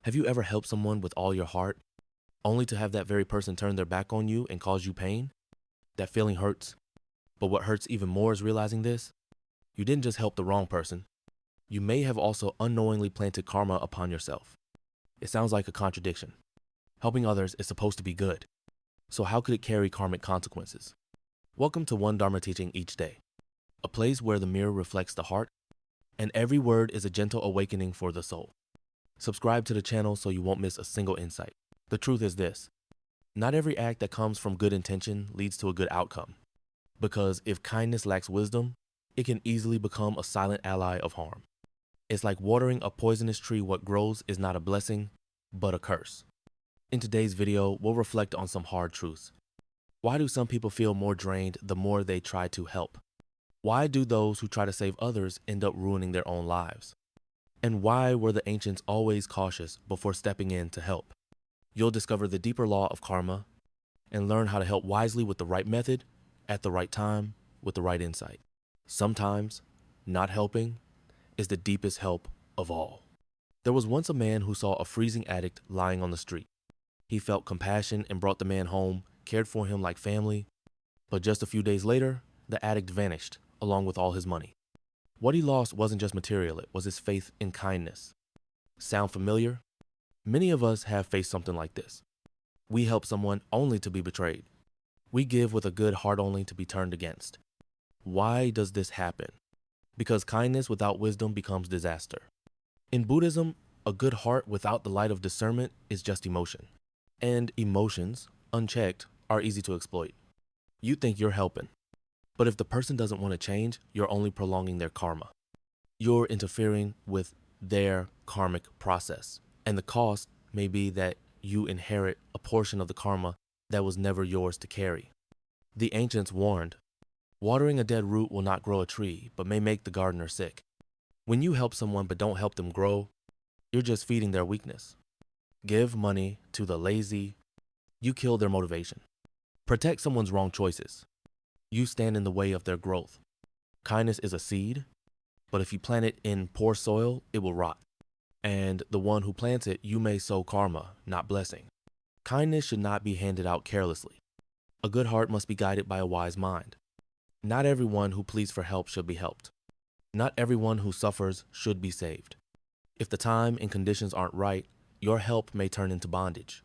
Have you ever helped someone with all your heart, only to have that very person turn their back on you and cause you pain? That feeling hurts. But what hurts even more is realizing this. You didn't just help the wrong person. You may have also unknowingly planted karma upon yourself. It sounds like a contradiction. Helping others is supposed to be good. So how could it carry karmic consequences? Welcome to one Dharma teaching each day, a place where the mirror reflects the heart, and every word is a gentle awakening for the soul. Subscribe to the channel so you won't miss a single insight. The truth is this: not every act that comes from good intention leads to a good outcome. Because if kindness lacks wisdom, it can easily become a silent ally of harm. It's like watering a poisonous tree. What grows is not a blessing, but a curse. In today's video, we'll reflect on some hard truths. Why do some people feel more drained the more they try to help? Why do those who try to save others end up ruining their own lives? And why were the ancients always cautious before stepping in to help? You'll discover the deeper law of karma and learn how to help wisely with the right method, at the right time, with the right insight. Sometimes, not helping is the deepest help of all. There was once a man who saw a freezing addict lying on the street. He felt compassion and brought the man home, cared for him like family. But just a few days later, the addict vanished, along with all his money. What he lost wasn't just material, it was his faith in kindness. Sound familiar? Many of us have faced something like this. We help someone only to be betrayed. We give with a good heart only to be turned against. Why does this happen? Because kindness without wisdom becomes disaster. In Buddhism, a good heart without the light of discernment is just emotion. And emotions, unchecked, are easy to exploit. You think you're helping, but if the person doesn't want to change, you're only prolonging their karma. You're interfering with their karmic process. And the cost may be that you inherit a portion of the karma that was never yours to carry. The ancients warned, watering a dead root will not grow a tree, but may make the gardener sick. When you help someone but don't help them grow, you're just feeding their weakness. Give money to the lazy, you kill their motivation. Protect someone's wrong choices, you stand in the way of their growth. Kindness is a seed, but if you plant it in poor soil, it will rot. And the one who plants it, you may sow karma, not blessing. Kindness should not be handed out carelessly. A good heart must be guided by a wise mind. Not everyone who pleads for help should be helped. Not everyone who suffers should be saved. If the time and conditions aren't right, your help may turn into bondage.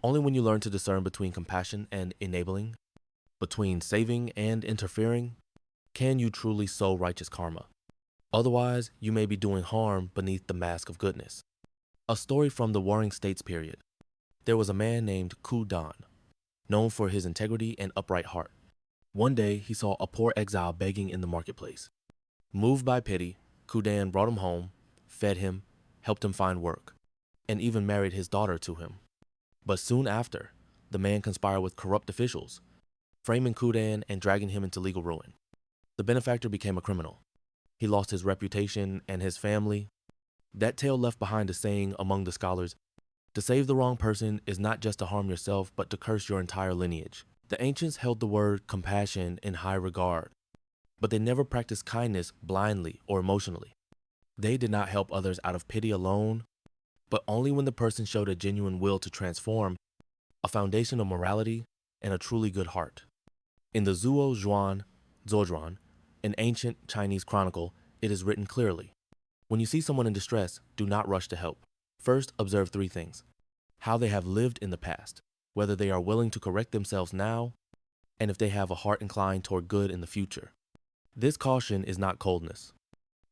Only when you learn to discern between compassion and enabling, between saving and interfering, can you truly sow righteous karma. Otherwise, you may be doing harm beneath the mask of goodness. A story from the Warring States period. There was a man named Ku Dan, known for his integrity and upright heart. One day, he saw a poor exile begging in the marketplace. Moved by pity, Ku Dan brought him home, fed him, helped him find work, and even married his daughter to him. But soon after, the man conspired with corrupt officials, framing Ku Dan and dragging him into legal ruin. The benefactor became a criminal. He lost his reputation and his family. That tale left behind a saying among the scholars: to save the wrong person is not just to harm yourself, but to curse your entire lineage. The ancients held the word compassion in high regard, but they never practiced kindness blindly or emotionally. They did not help others out of pity alone, but only when the person showed a genuine will to transform, a foundation of morality, and a truly good heart. In the Zuo Zhuan Zhuojuan, an ancient Chinese chronicle, it is written clearly: when you see someone in distress, do not rush to help. First, observe three things: how they have lived in the past, whether they are willing to correct themselves now, and if they have a heart inclined toward good in the future. This caution is not coldness.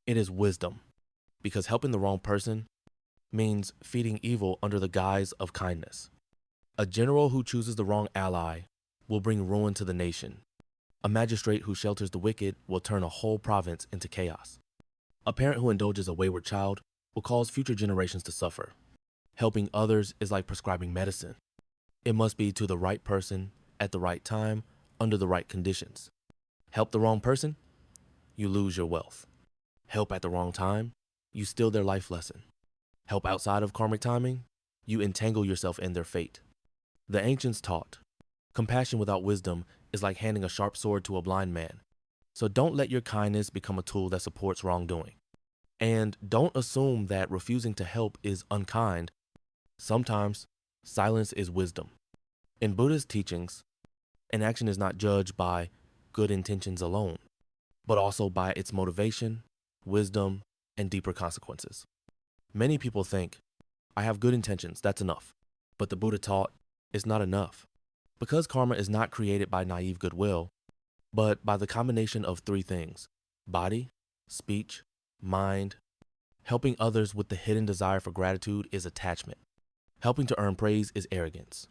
It is wisdom, because helping the wrong person means feeding evil under the guise of kindness. A general who chooses the wrong ally will bring ruin to the nation. A magistrate who shelters the wicked will turn a whole province into chaos. A parent who indulges a wayward child will cause future generations to suffer. Helping others is like prescribing medicine. It must be to the right person, at the right time, under the right conditions. Help the wrong person, you lose your wealth. Help at the wrong time, you steal their life lesson. Help outside of karmic timing, you entangle yourself in their fate. The ancients taught, compassion without wisdom is like handing a sharp sword to a blind man. So don't let your kindness become a tool that supports wrongdoing. And don't assume that refusing to help is unkind Sometimes silence is wisdom. In Buddhist teachings, an action is not judged by good intentions alone, but also by its motivation, wisdom, and deeper consequences. Many people think, I have good intentions, that's enough. But the Buddha taught, it's not enough. Because karma is not created by naive goodwill, but by the combination of three things: body, speech, mind. Helping others with the hidden desire for gratitude is attachment. Helping to earn praise is arrogance.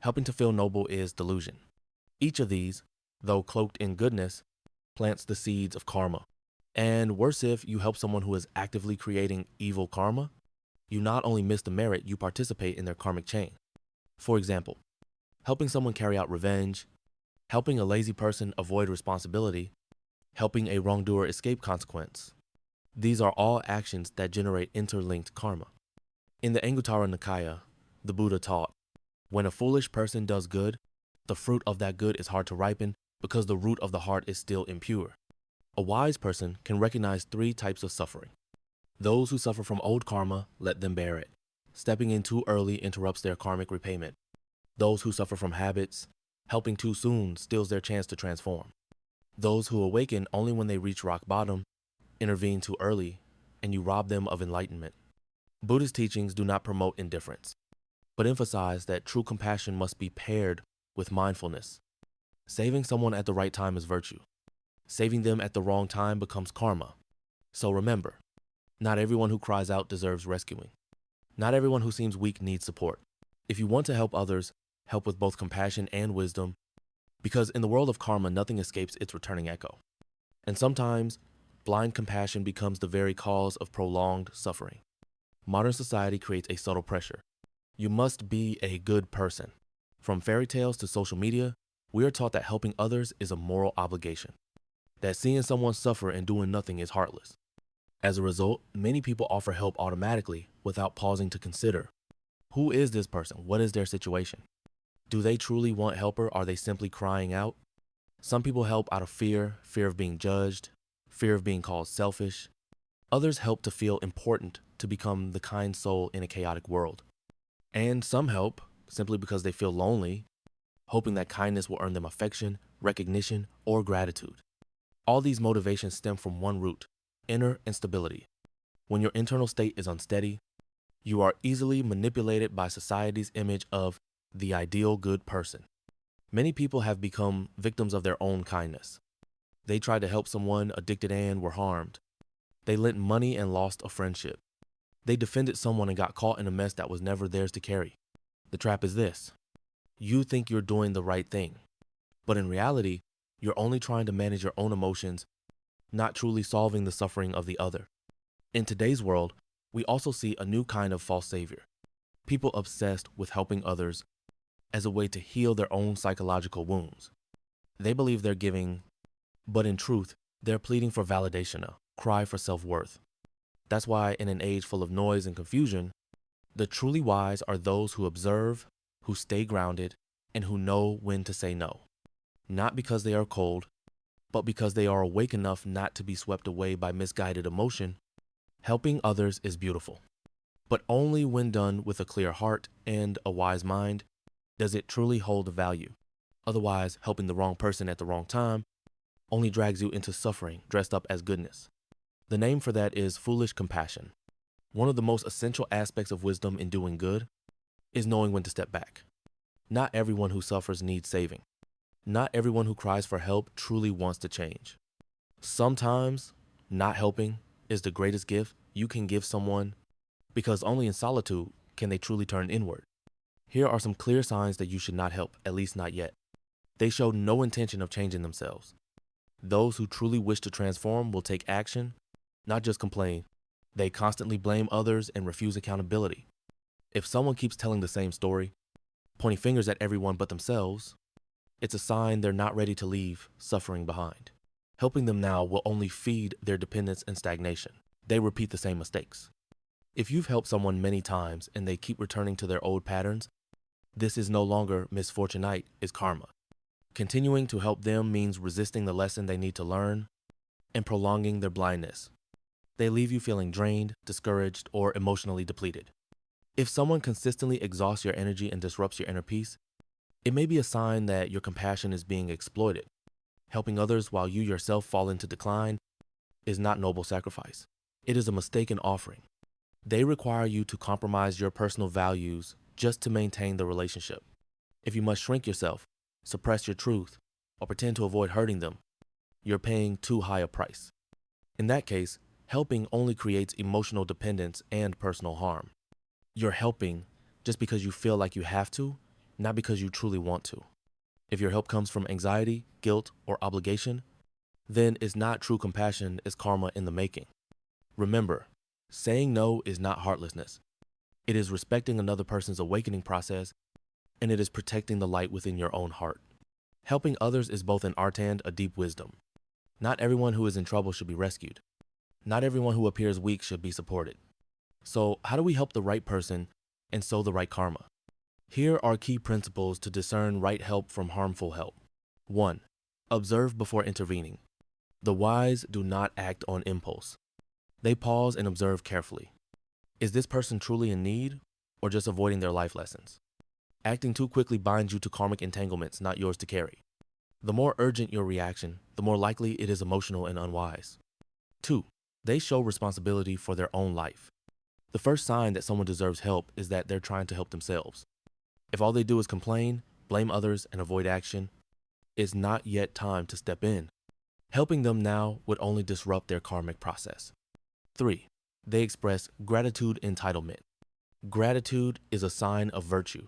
Helping to feel noble is delusion. Each of these, though cloaked in goodness, plants the seeds of karma. And worse, if you help someone who is actively creating evil karma, you not only miss the merit, you participate in their karmic chain. For example, helping someone carry out revenge, helping a lazy person avoid responsibility, helping a wrongdoer escape consequence. These are all actions that generate interlinked karma. In the Anguttara Nikaya, the Buddha taught, when a foolish person does good, the fruit of that good is hard to ripen because the root of the heart is still impure. A wise person can recognize three types of suffering. Those who suffer from old karma, let them bear it. Stepping in too early interrupts their karmic repayment. Those who suffer from habits, helping too soon steals their chance to transform. Those who awaken only when they reach rock bottom, intervene too early, and you rob them of enlightenment. Buddhist teachings do not promote indifference, but emphasize that true compassion must be paired with mindfulness. Saving someone at the right time is virtue. Saving them at the wrong time becomes karma. So remember, not everyone who cries out deserves rescuing. Not everyone who seems weak needs support. If you want to help others, help with both compassion and wisdom, because in the world of karma, nothing escapes its returning echo. And sometimes, blind compassion becomes the very cause of prolonged suffering. Modern society creates a subtle pressure. You must be a good person. From fairy tales to social media, we are taught that helping others is a moral obligation, that seeing someone suffer and doing nothing is heartless. As a result, many people offer help automatically without pausing to consider, who is this person? What is their situation? Do they truly want help, or are they simply crying out? Some people help out of fear of being judged, fear of being called selfish. Others help to feel important, to become the kind soul in a chaotic world. And some help simply because they feel lonely, hoping that kindness will earn them affection, recognition, or gratitude. All these motivations stem from one root: inner instability. When your internal state is unsteady, you are easily manipulated by society's image of the ideal good person. Many people have become victims of their own kindness. They tried to help someone addicted and were harmed. They lent money and lost a friendship. They defended someone and got caught in a mess that was never theirs to carry. The trap is this: you think you're doing the right thing, but in reality, you're only trying to manage your own emotions, not truly solving the suffering of the other. In today's world, we also see a new kind of false savior. People obsessed with helping others as a way to heal their own psychological wounds. They believe they're giving, but in truth, they're pleading for validation, a cry for self-worth. That's why in an age full of noise and confusion, the truly wise are those who observe, who stay grounded, and who know when to say no. Not because they are cold, but because they are awake enough not to be swept away by misguided emotion. Helping others is beautiful, but only when done with a clear heart and a wise mind does it truly hold value. Otherwise, helping the wrong person at the wrong time only drags you into suffering dressed up as goodness. The name for that is foolish compassion. One of the most essential aspects of wisdom in doing good is knowing when to step back. Not everyone who suffers needs saving. Not everyone who cries for help truly wants to change. Sometimes, not helping is the greatest gift you can give someone, because only in solitude can they truly turn inward. Here are some clear signs that you should not help, at least not yet. They show no intention of changing themselves. Those who truly wish to transform will take action, not just complain. They constantly blame others and refuse accountability. If someone keeps telling the same story, pointing fingers at everyone but themselves, it's a sign they're not ready to leave suffering behind. Helping them now will only feed their dependence and stagnation. They repeat the same mistakes. If you've helped someone many times and they keep returning to their old patterns, this is no longer misfortunite, it's karma. Continuing to help them means resisting the lesson they need to learn and prolonging their blindness. They leave you feeling drained, discouraged, or emotionally depleted. If someone consistently exhausts your energy and disrupts your inner peace, it may be a sign that your compassion is being exploited. Helping others while you yourself fall into decline is not noble sacrifice. It is a mistaken offering. They require you to compromise your personal values just to maintain the relationship. If you must shrink yourself, suppress your truth, or pretend to avoid hurting them, you're paying too high a price. In that case, helping only creates emotional dependence and personal harm. You're helping just because you feel like you have to, not because you truly want to. If your help comes from anxiety, guilt, or obligation, then it's not true compassion, it's karma in the making. Remember, saying no is not heartlessness. It is respecting another person's awakening process, and it is protecting the light within your own heart. Helping others is both an art and a deep wisdom. Not everyone who is in trouble should be rescued. Not everyone who appears weak should be supported. So how do we help the right person and sow the right karma? Here are key principles to discern right help from harmful help. 1. Observe before intervening. The wise do not act on impulse. They pause and observe carefully. Is this person truly in need or just avoiding their life lessons? Acting too quickly binds you to karmic entanglements not yours to carry. The more urgent your reaction, the more likely it is emotional and unwise. 2. They show responsibility for their own life. The first sign that someone deserves help is that they're trying to help themselves. If all they do is complain, blame others, and avoid action, it's not yet time to step in. Helping them now would only disrupt their karmic process. 3. They express gratitude entitlement. Gratitude is a sign of virtue.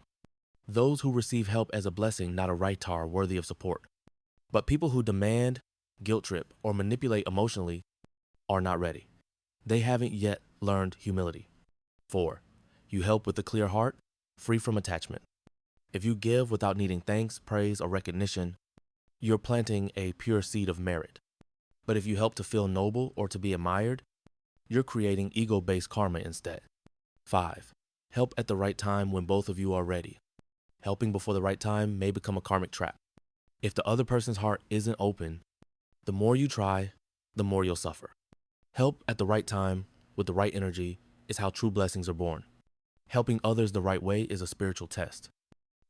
Those who receive help as a blessing, not a right, are worthy of support. But people who demand, guilt trip, or manipulate emotionally are not ready. They haven't yet learned humility. 4. You help with a clear heart, free from attachment. If you give without needing thanks, praise, or recognition, you're planting a pure seed of merit. But if you help to feel noble or to be admired, you're creating ego-based karma instead. 5. Help at the right time when both of you are ready. Helping before the right time may become a karmic trap. If the other person's heart isn't open, the more you try, the more you'll suffer. Help at the right time with the right energy is how true blessings are born. Helping others the right way is a spiritual test,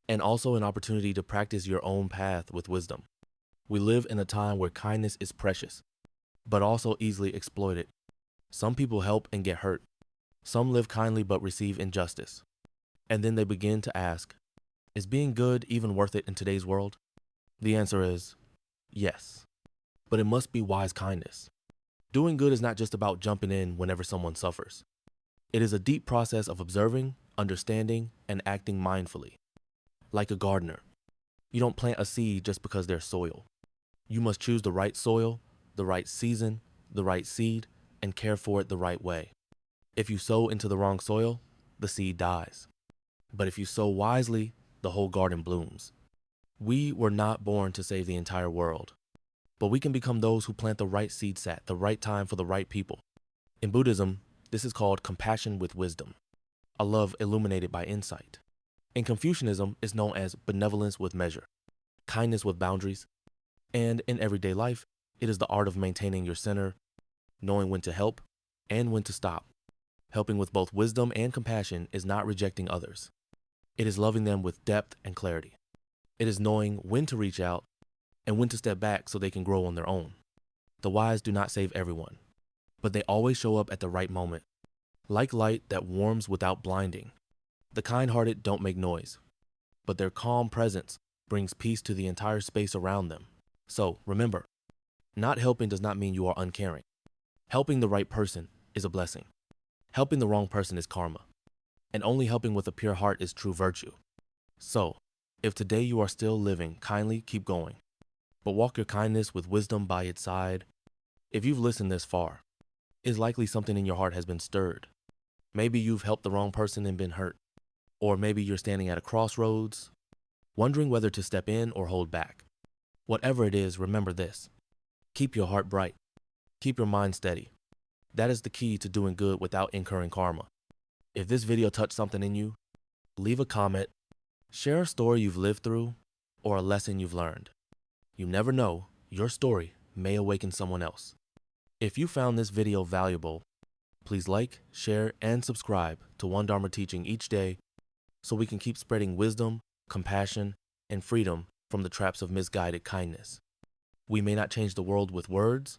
and also an opportunity to practice your own path with wisdom. We live in a time where kindness is precious, but also easily exploited. Some people help and get hurt. Some live kindly but receive injustice. And then they begin to ask, is being good even worth it in today's world? The answer is yes, but it must be wise kindness. Doing good is not just about jumping in whenever someone suffers. It is a deep process of observing, understanding, and acting mindfully. Like a gardener, you don't plant a seed just because there's soil. You must choose the right soil, the right season, the right seed, and care for it the right way. If you sow into the wrong soil, the seed dies. But if you sow wisely, the whole garden blooms. We were not born to save the entire world, but we can become those who plant the right seeds at the right time for the right people. In Buddhism, this is called compassion with wisdom, a love illuminated by insight. In Confucianism, it's known as benevolence with measure, kindness with boundaries, and in everyday life, it is the art of maintaining your center, knowing when to help and when to stop. Helping with both wisdom and compassion is not rejecting others. It is loving them with depth and clarity. It is knowing when to reach out and when to step back so they can grow on their own. The wise do not save everyone, but they always show up at the right moment. Like light that warms without blinding, the kind-hearted don't make noise, but their calm presence brings peace to the entire space around them. So remember, not helping does not mean you are uncaring. Helping the right person is a blessing. Helping the wrong person is karma. And only helping with a pure heart is true virtue. So, if today you are still living, kindly keep going. But walk your kindness with wisdom by its side. If you've listened this far, it's likely something in your heart has been stirred. Maybe you've helped the wrong person and been hurt. Or maybe you're standing at a crossroads, wondering whether to step in or hold back. Whatever it is, remember this. Keep your heart bright. Keep your mind steady. That is the key to doing good without incurring karma. If this video touched something in you, leave a comment, share a story you've lived through, or a lesson you've learned. You never know, your story may awaken someone else. If you found this video valuable, Please like, share, and subscribe to One Dharma Teaching each day so we can keep spreading wisdom, compassion, and freedom from the traps of misguided kindness. We may not change the world with words,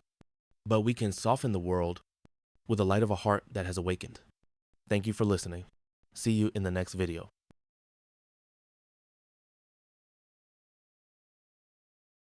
but we can soften the world with the light of a heart that has awakened. Thank you for listening. See you in the next video.